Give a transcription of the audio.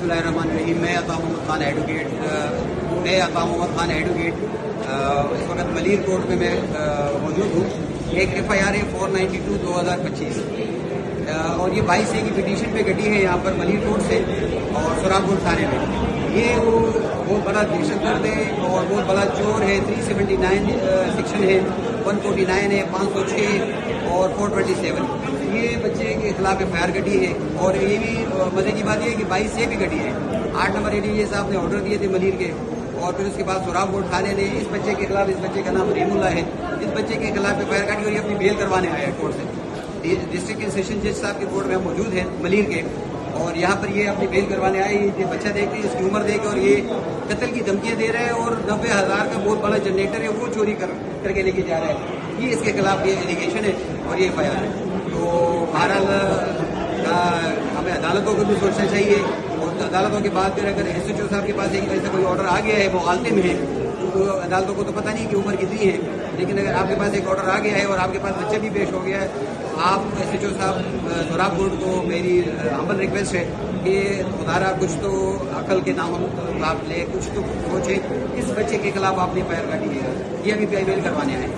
बिस्मिल्लाहिर्रहमानिर्रहीम। मैं अता मोहम्मद खान एडवोकेट इस वक्त मलीर कोर्ट में मैं मौजूद हूँ। एक FIR है 492 2025 और ये 22A की पिटीशन पे कटी है यहाँ पर मलीर कोर्ट से और सुराबगढ़ थाने में। ये वो बहुत बड़ा दहशतगर्द है और बहुत बड़ा चोर है। 379 सेक्शन है, 149 है, 506 और 427 ये बच्चे के खिलाफ FIR कटी है। और ये भी मजे की बात ये है कि 22A भी कटी है। 8 नंबर ADJ साहब ने ऑर्डर दिए थे मलीर के और फिर उसके बाद सुराबगढ़ थाने ने इस बच्चे के खिलाफ, इस बच्चे का नाम रहीमुल्लाह है, इस बच्चे के खिलाफ FIR काटी और ये अपनी बेल करवाने आए हैं कोर्ट से। डिस्ट्रिक्ट के सेशन जज साहब के कोर्ट में हम मौजूद हैं मलीर के और यहाँ पर ये अपनी बेल करवाने आए। ये बच्चा देख के, इसकी उम्र देख के और ये कत्ल की धमकियाँ दे रहे हैं और 90,000 का बहुत बड़ा जनरेटर है वो चोरी करके लेके जा रहा है। ये इसके खिलाफ ये एलिगेशन है और ये FIR है। तो बहरहाल हमें अदालतों को भी सोचना चाहिए और अदालतों की बात करें, अगर SHO साहब के पास एक ऐसा कोई ऑर्डर आ गया है, वो आलते में है, तो अदालतों को तो पता नहीं कि उम्र कितनी है, लेकिन अगर आपके पास एक ऑर्डर आ गया है और आपके पास बच्चा भी पेश हो गया है, आप SHO साहब सुराबगढ़ को मेरी हम्बल रिक्वेस्ट है कि खुदारा कुछ तो अकल के नाम आप ले, कुछ तो सोचें। इस बच्चे के खिलाफ आपने FIR काटी है, ये अभी बेल करवाने आए।